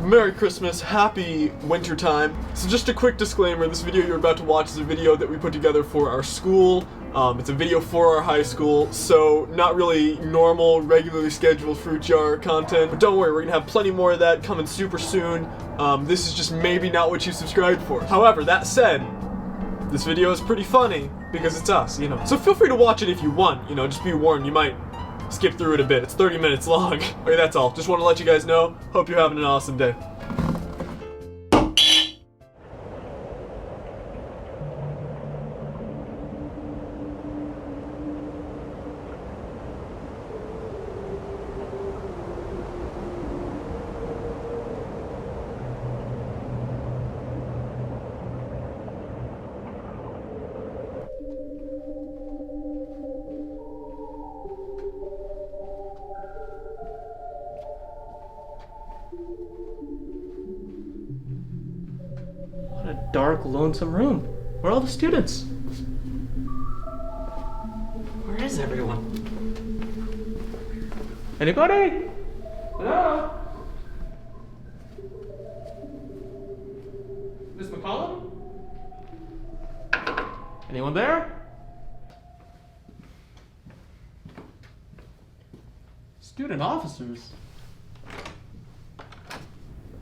Merry Christmas, happy winter time. So just a quick disclaimer, this video you're about to watch is a video that we put together for our school. It's a video for our high school, so not really normal, regularly scheduled fruit jar content. But don't worry, we're gonna have plenty more of that coming super soon. This is just maybe not what you subscribed for. However, that said, this video is pretty funny because it's us, you know. So feel free to watch it if you want, you know, just be warned, you might skip through it a bit. It's 30 minutes long. Okay, that's all. Just want to let you guys know. Hope you're having an awesome day. What a dark, lonesome room. Where are all the students? Where is everyone? Anybody? Hello? Miss McCollum? Anyone there? Student officers?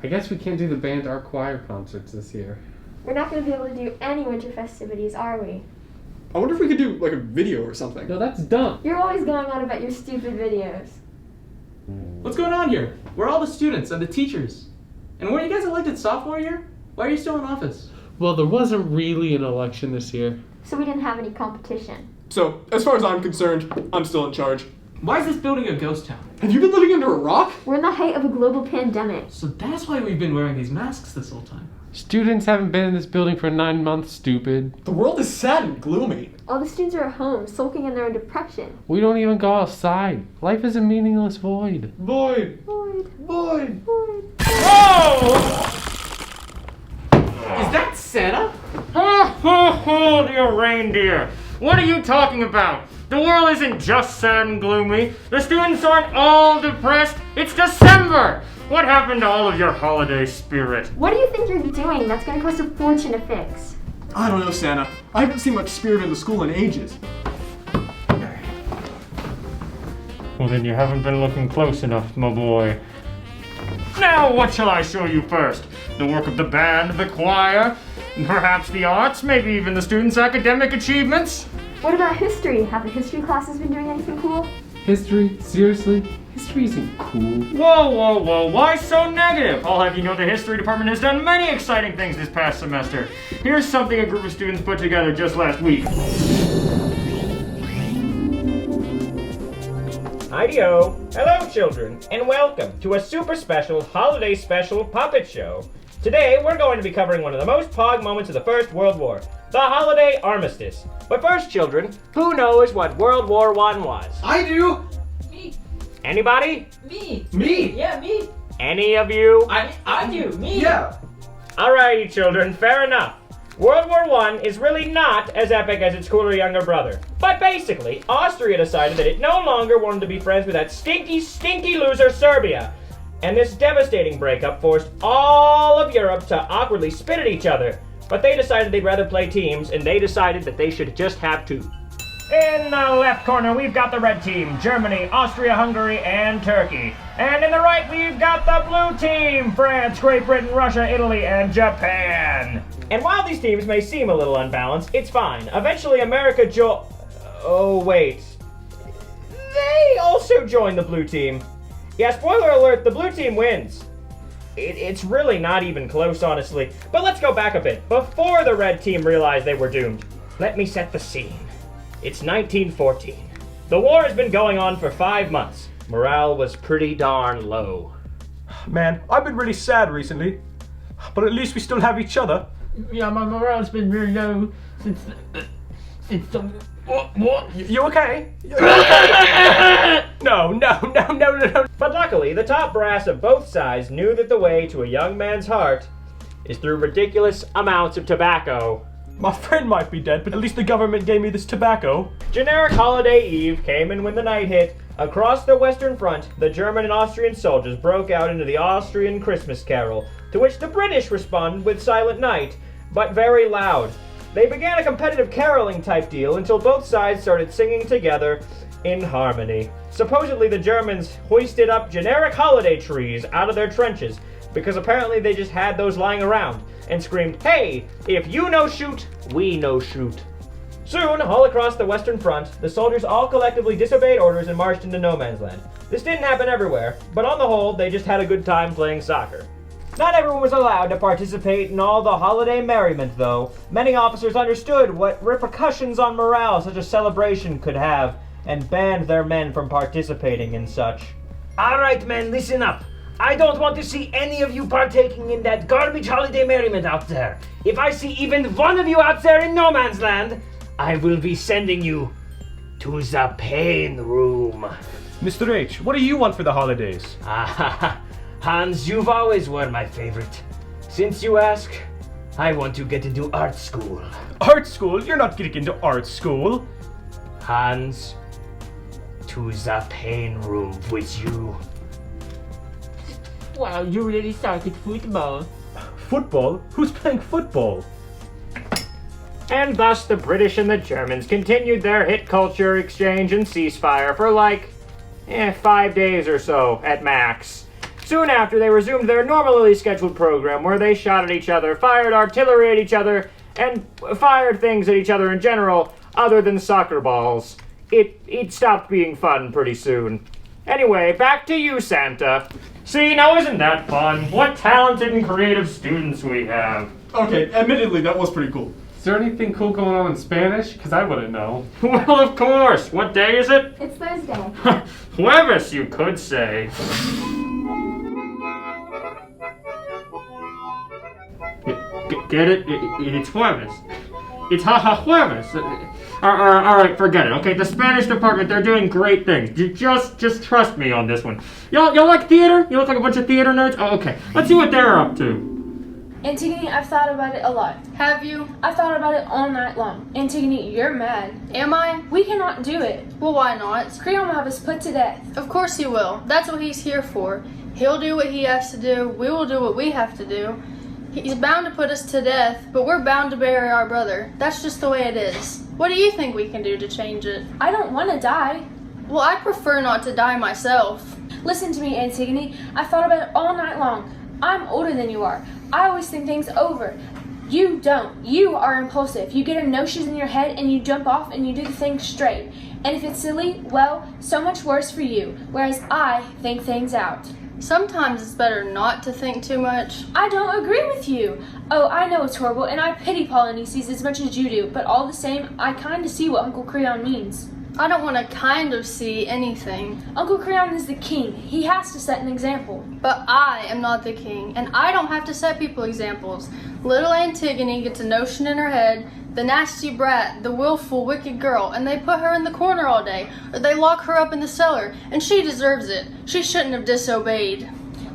I guess we can't do the band or choir concerts this year. We're not going to be able to do any winter festivities, are we? I wonder if we could do like a video or something. No, that's dumb. You're always going on about your stupid videos. What's going on here? Where are all the students and the teachers? And were you guys elected sophomore year? Why are you still in office? Well, there wasn't really an election this year. So we didn't have any competition. So, as far as I'm concerned, I'm still in charge. Why is this building a ghost town? Have you been living under a rock? We're in the height of a global pandemic. So that's why we've been wearing these masks this whole time. Students haven't been in this building for 9 months, stupid. The world is sad and gloomy. All the students are at home, sulking in their own depression. We don't even go outside. Life is a meaningless void. Void. Void. Void. Void. Whoa! Is that Santa? Ho, ho, ho, dear reindeer. What are you talking about? The world isn't just sad and gloomy. The students aren't all depressed. It's December. What happened to all of your holiday spirit? What do you think you're doing that's going to cost a fortune to fix? I don't know, Santa. I haven't seen much spirit in the school in ages. Well, then you haven't been looking close enough, my boy. Now, what shall I show you first? The work of the band, the choir, perhaps the arts, maybe even the students' academic achievements? What about history? Have the history classes been doing anything cool? History? Seriously? History isn't cool. Whoa, whoa, whoa, why so negative? I'll have you know the history department has done many exciting things this past semester. Here's something a group of students put together just last week. Hi-yo! Hello, children, and welcome to a super special holiday special puppet show. Today, we're going to be covering one of the most pog moments of the First World War, the holiday armistice. But first, children, who knows what World War I was? I do. Me. Anybody? Me. Me. Yeah, me. Any of you? I do. Me. Yeah. Alrighty, children, fair enough. World War I is really not as epic as its cooler younger brother. But basically, Austria decided that it no longer wanted to be friends with that stinky, stinky loser Serbia. And this devastating breakup forced all of Europe to awkwardly spit at each other. But they decided they'd rather play teams, and they decided that they should just have two. In the left corner, we've got the red team, Germany, Austria, Hungary, and Turkey. And in the right, we've got the blue team, France, Great Britain, Russia, Italy, and Japan. And while these teams may seem a little unbalanced, it's fine. Eventually, America Oh, wait. They also joined the blue team. Yeah, spoiler alert, the blue team wins. It's really not even close, honestly. But let's go back a bit. Before the red team realized they were doomed, let me set the scene. It's 1914. The war has been going on for 5 months. Morale was pretty darn low. Man, I've been really sad recently. But at least we still have each other. Yeah, my morale's been really low since the... What? You okay? No. But luckily, the top brass of both sides knew that the way to a young man's heart is through ridiculous amounts of tobacco. My friend might be dead, but at least the government gave me this tobacco. Generic holiday eve came, and when the night hit, Across the Western Front, the German and Austrian soldiers broke out into the Austrian Christmas carol, to which the British responded with Silent Night, but very loud. They began a competitive caroling type deal until both sides started singing together in harmony. Supposedly the Germans hoisted up generic holiday trees out of their trenches, because apparently they just had those lying around, and screamed, "Hey, if you no shoot, we no shoot." Soon, all across the Western Front, the soldiers all collectively disobeyed orders and marched into no man's land. This didn't happen everywhere, but on the whole, they just had a good time playing soccer. Not everyone was allowed to participate in all the holiday merriment, though. Many officers understood what repercussions on morale such a celebration could have, and banned their men from participating in such. "All right, men, listen up. I don't want to see any of you partaking in that garbage holiday merriment out there. If I see even one of you out there in no man's land, I will be sending you to the pain room." Mr. H, what do you want for the holidays? Ah, Hans, you've always were my favorite. Since you ask, I want to get into art school. Art school? You're not getting into art school. Hans, to the pain room with you. Wow, you really started football. Football? Who's playing football? And thus the British and the Germans continued their hit culture exchange and ceasefire for 5 days or so at max. Soon after, they resumed their normally scheduled program where they shot at each other, fired artillery at each other, and fired things at each other in general, other than soccer balls. It stopped being fun pretty soon. Anyway, back to you, Santa. See, now isn't that fun? What talented and creative students we have. Okay, admittedly, that was pretty cool. Is there anything cool going on in Spanish? Because I wouldn't know. Well, of course. What day is it? It's Thursday. Jueves, you could say. Get it? It's Jueves. It's Jueves. Alright, forget it. Okay, the Spanish department, they're doing great things. Just trust me on this one. Y'all like theater? You look like a bunch of theater nerds? Oh, okay. Let's see what they're up to. Antigone, I've thought about it a lot. Have you? I've thought about it all night long. Antigone, you're mad. Am I? We cannot do it. Well, why not? Creon will have us put to death. Of course he will. That's what he's here for. He'll do what he has to do. We will do what we have to do. He's bound to put us to death, but we're bound to bury our brother. That's just the way it is. What do you think we can do to change it? I don't want to die. Well, I prefer not to die myself. Listen to me, Antigone. I thought about it all night long. I'm older than you are. I always think things over. You don't. You are impulsive. You get a notion in your head and you jump off and you do the thing straight. And if it's silly, well, so much worse for you. Whereas I think things out. Sometimes it's better not to think too much. I don't agree with you. Oh, I know it's horrible, and I pity Polynices as much as you do, but all the same, I kind of see what Uncle Creon means. I don't want to kind of see anything. Uncle Creon is the king. He has to set an example. But I am not the king, and I don't have to set people examples. Little Antigone gets a notion in her head, the nasty brat, the willful, wicked girl, and they put her in the corner all day, or they lock her up in the cellar, and she deserves it. She shouldn't have disobeyed.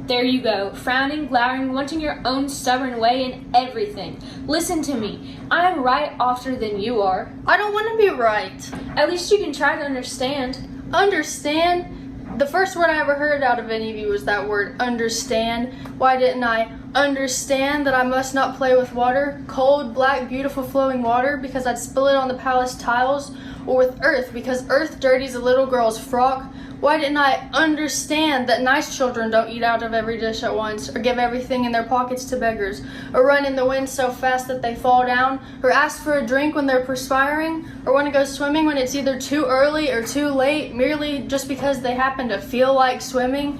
There you go, frowning, glowering, wanting your own stubborn way in everything. Listen to me. I am right oftener than you are. I don't want to be right. At least you can try to understand. Understand? The first word I ever heard out of any of you was that word, understand. Why didn't I understand that I must not play with water, cold, black, beautiful flowing water, because I'd spill it on the palace tiles, or with earth, because earth dirties a little girl's frock? Why didn't I understand that nice children don't eat out of every dish at once, or give everything in their pockets to beggars, or run in the wind so fast that they fall down, or ask for a drink when they're perspiring, or want to go swimming when it's either too early or too late, merely just because they happen to feel like swimming?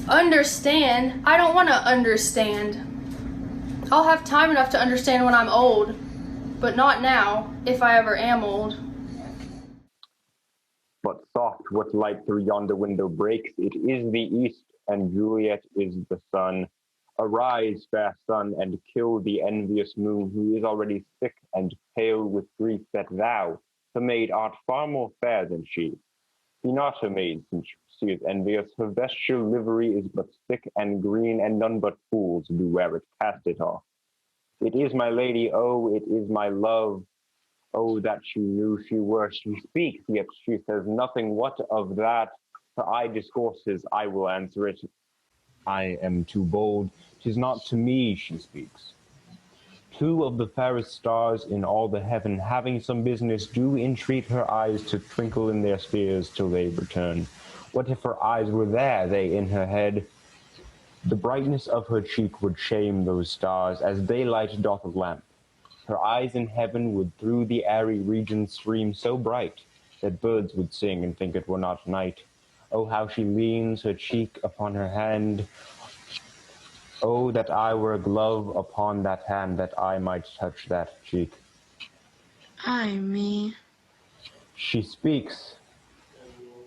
Understand? I don't want to understand. I'll have time enough to understand when I'm old, but not now, if I ever am old. But soft what light through yonder window breaks, it is the east, and Juliet is the sun. Arise, fair sun, and kill the envious moon, who is already sick and pale with grief that thou, her maid, art far more fair than she. Be not her maid, since she is envious. Her vesture livery is but thick and green, and none but fools do wear it. Cast it off. It is my lady, oh, it is my love. Oh, that she knew she were. She speaks, yet she says nothing. What of that? Her eye discourses, I will answer it. I am too bold. 'Tis not to me she speaks. Two of the fairest stars in all the heaven, having some business, do entreat her eyes to twinkle in their spheres till they return. What if her eyes were there, they in her head? The brightness of her cheek would shame those stars, as daylight doth a lamp. Her eyes in heaven would through the airy regions stream so bright, that birds would sing and think it were not night. Oh, how she leans her cheek upon her hand! Oh, that I were a glove upon that hand, that I might touch that cheek. Ay me. She speaks.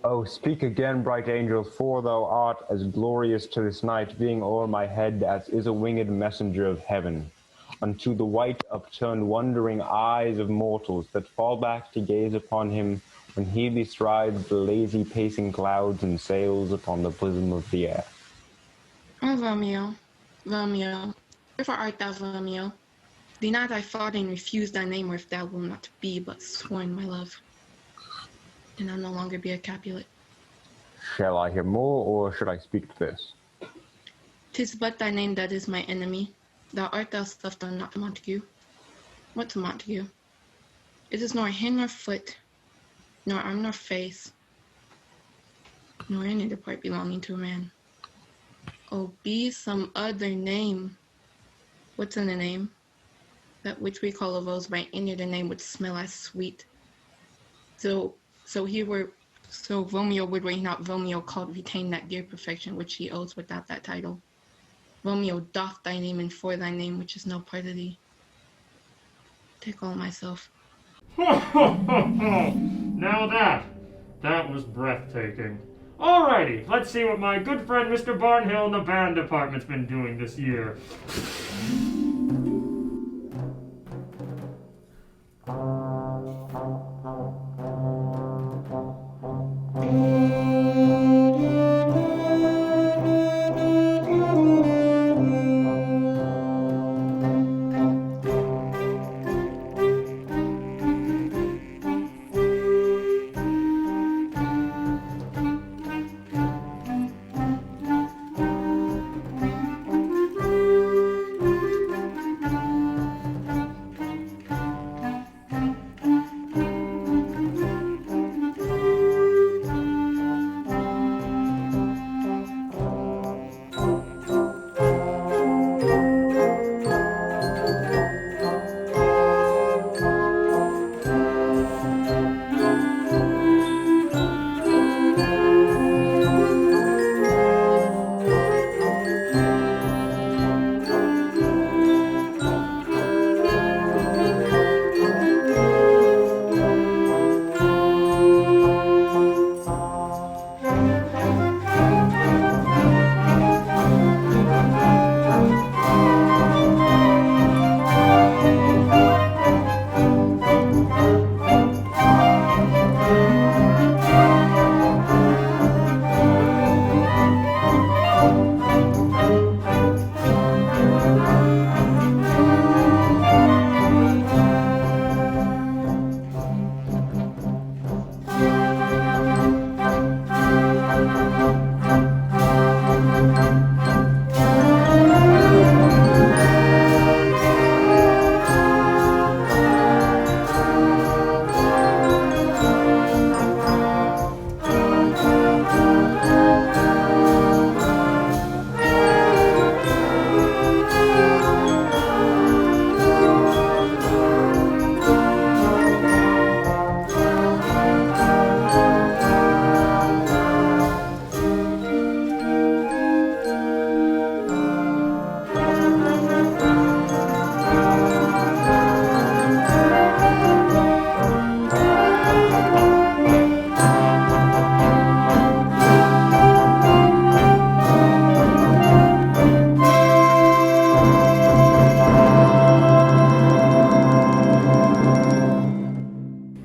Oh, speak again, bright angel, for thou art as glorious to this night, being o'er my head as is a winged messenger of heaven, unto the white upturned wondering eyes of mortals that fall back to gaze upon him when he bestrides the lazy pacing clouds and sails upon the bosom of the air. Oh, Romeo, Romeo, wherefore art thou, Romeo? Deny thy father and refuse thy name, or if thou wilt not be but sworn, my love, and I'll no longer be a Capulet. Shall I hear more, or should I speak to this? 'Tis but thy name that is my enemy. Thou art thyself done not to Montague. What to Montague? It is nor hand nor foot, nor arm nor face, nor any other part belonging to a man. Oh, be some other name. What's in a name? That which we call a rose by any other name would smell as sweet. So Romeo would not Romeo called retain that dear perfection which he owes without that title. Romeo doth thy name and for thy name, which is no part of thee. Take all myself. Now that was breathtaking. Alrighty, let's see what my good friend Mr. Barnhill in the band department's been doing this year.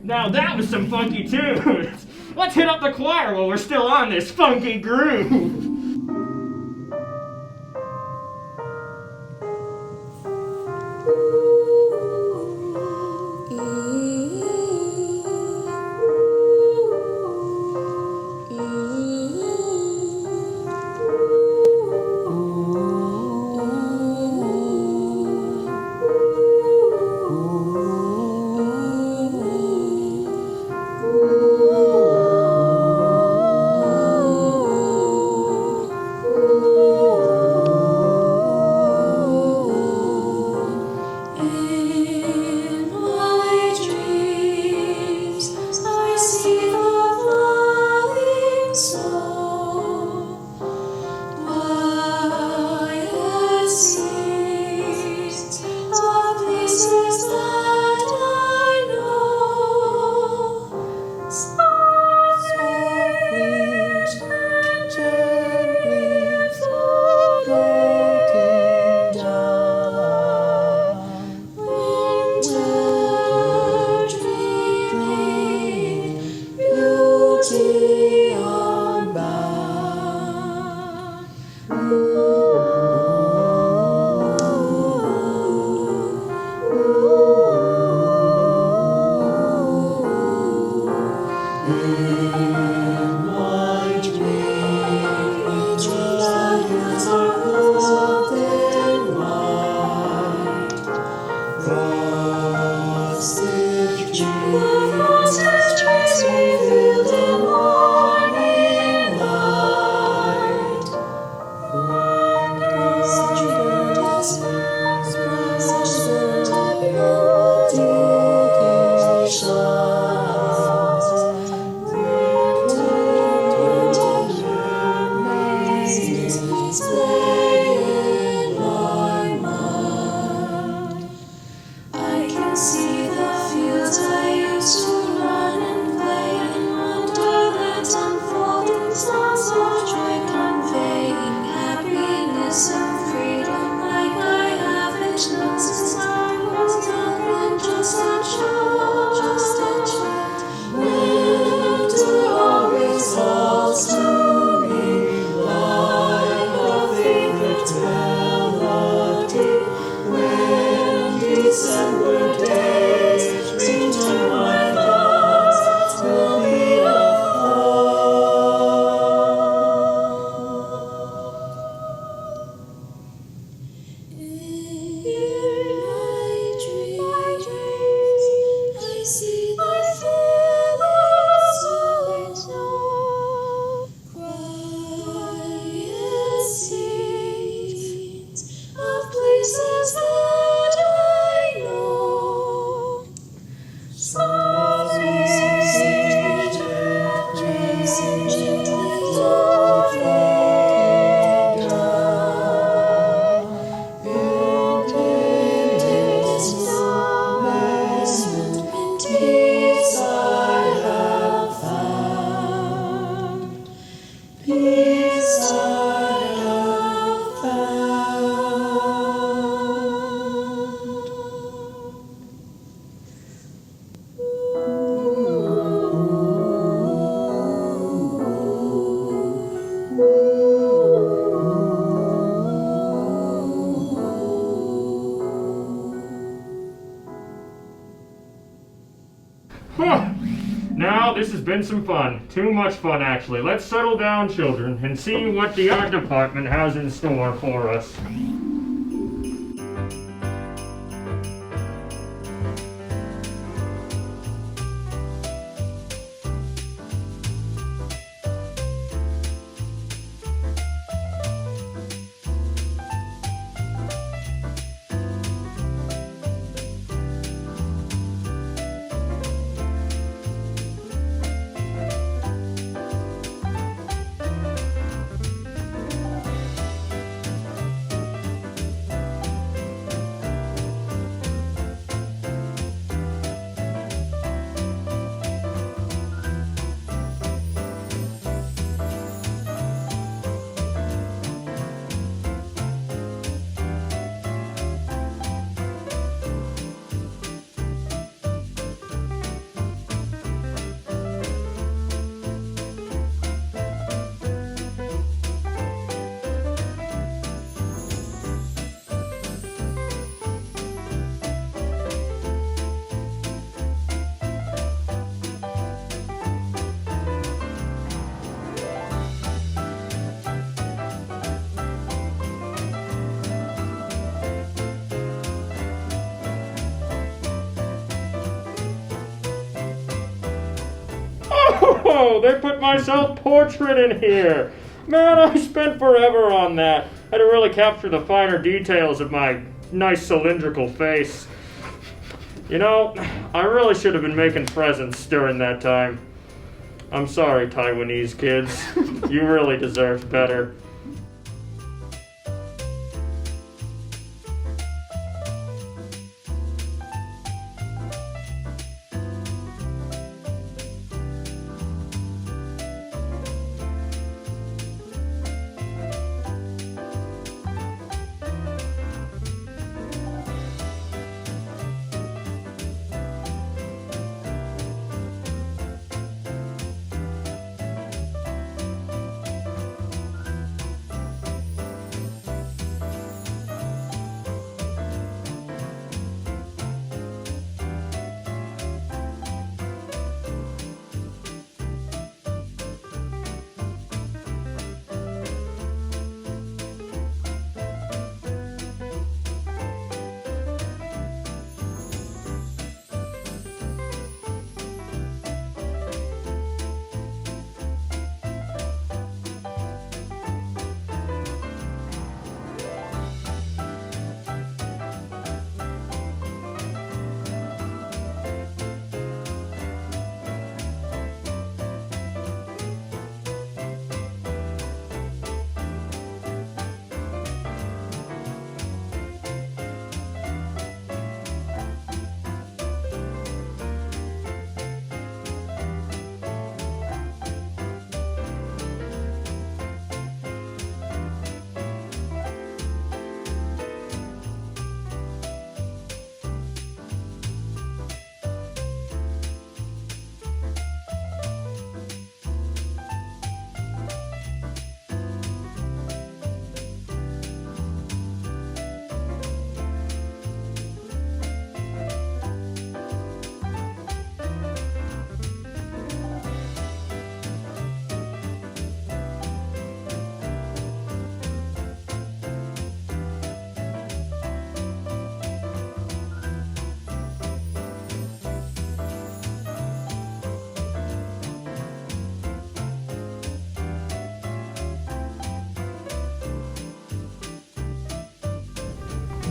Now that was some funky tunes. Let's hit up the choir while we're still on this funky groove. Ooh, Now, this has been some fun. Too much fun, actually. Let's settle down, children, and see what the art department has in store for us. Oh, they put my self-portrait in here. Man, I spent forever on that. Had to really capture the finer details of my nice cylindrical face. You know, I really should have been making presents during that time. I'm sorry, Taiwanese kids. You really deserved better.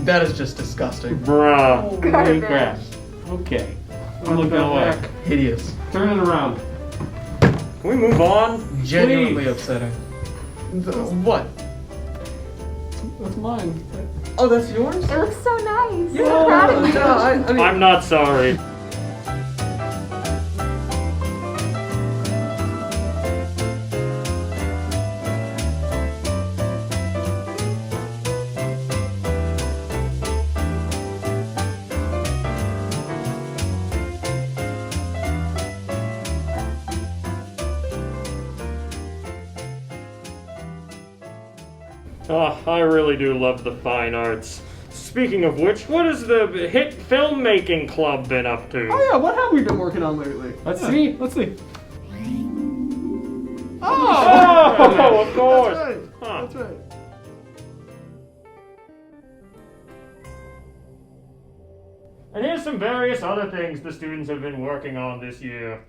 That is just disgusting. Bruh. Holy crap. Okay. I'm looking away. Hideous. Turn it around. Can we move on? Genuinely Please. upsetting. What? That's mine. Oh, that's yours? It looks so nice. Yeah, So proud of you. yeah, I mean, I'm not sorry. Oh, I really do love the fine arts. Speaking of which, what has the hit filmmaking club been up to? Oh yeah, what have we been working on lately? Let's see. Let's see. Oh, of course. That's right. Huh. That's right. And here's some various other things the students have been working on this year.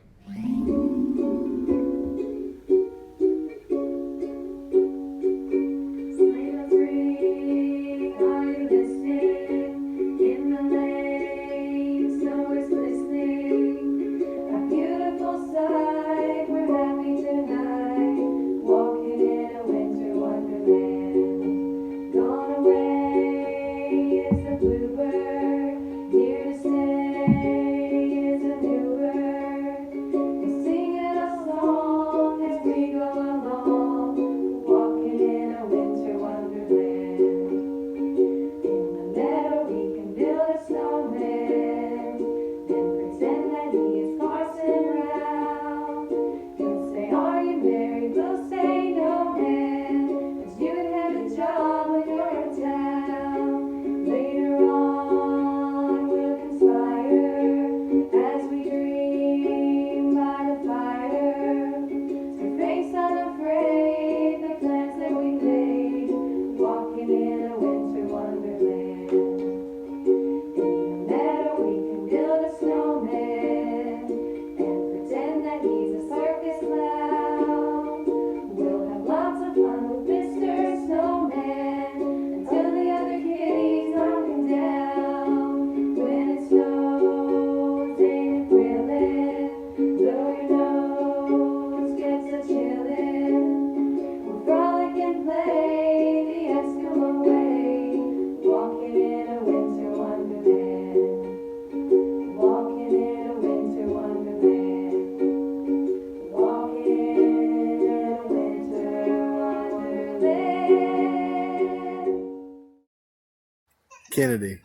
Kennedy,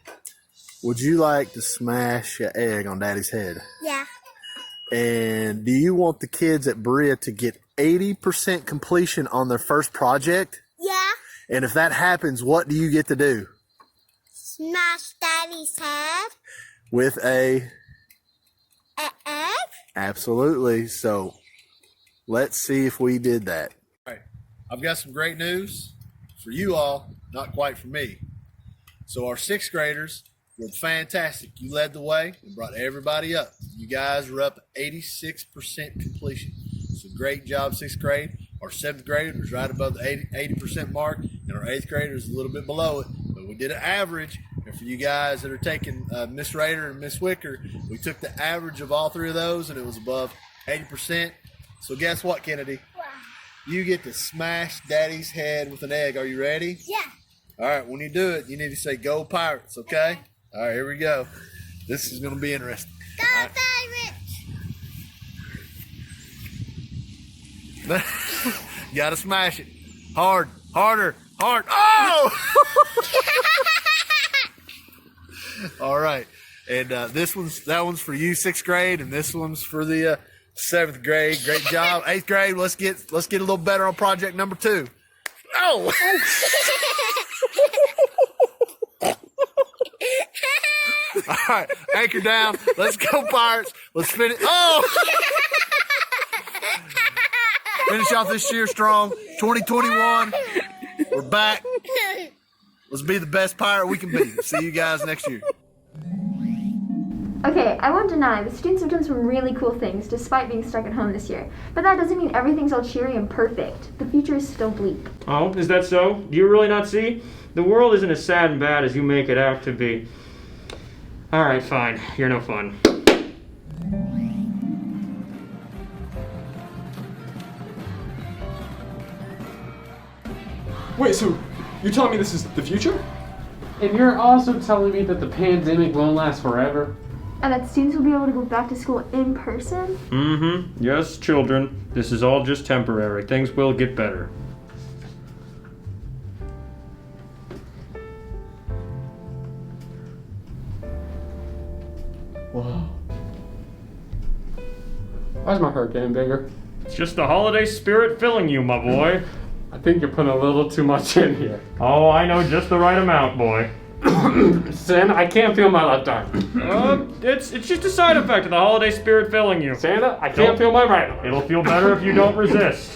would you like to smash an egg on Daddy's head? Yeah. And do you want the kids at Berea to get 80% completion on their first project? Yeah. And if that happens, what do you get to do? Smash Daddy's head. With An egg? Absolutely. So let's see if we did that. All right. I've got some great news for you all, not quite for me. So our sixth graders were fantastic. You led the way and brought everybody up. You guys were up 86% completion. So great job, sixth grade. Our seventh grade was right above the 80% mark, and our eighth grade was a little bit below it. But we did an average. And for you guys that are taking Miss Rader and Miss Wicker, we took the average of all three of those, and it was above 80%. So guess what, Kennedy? Wow. You get to smash Daddy's head with an egg. Are you ready? Yeah. All right, when you do it, you need to say, "Go Pirates," okay? All right, here we go. This is going to be interesting. Go Pirates! You got to smash it. Hard, harder, hard. Oh! All right, and that one's for you, sixth grade, and this one's for the seventh grade. Great job. Eighth grade, let's get a little better on project number 2. Oh! All right, anchor down. Let's go, Pirates. Let's finish. Oh! Finish off this year strong. 2021. We're back. Let's be the best pirate we can be. See you guys next year. Okay, I won't deny the students have done some really cool things despite being stuck at home this year, but that doesn't mean everything's all cheery and perfect. The future is still bleak. Oh, is that so? Do you really not see? The world isn't as sad and bad as you make it out to be. All right, fine. You're no fun. Wait, so you're telling me this is the future? And you're also telling me that the pandemic won't last forever? And that students will be able to go back to school in person? Mm-hmm. Yes, children. This is all just temporary. Things will get better. Whoa. Why's my heart getting bigger? It's just the holiday spirit filling you, my boy. I think you're putting a little too much in here. Oh, I know just the right amount, boy. Santa, I can't feel my left arm. It's just a side effect of the holiday spirit filling you. Santa, I can't feel my right arm. It'll feel better if you don't resist.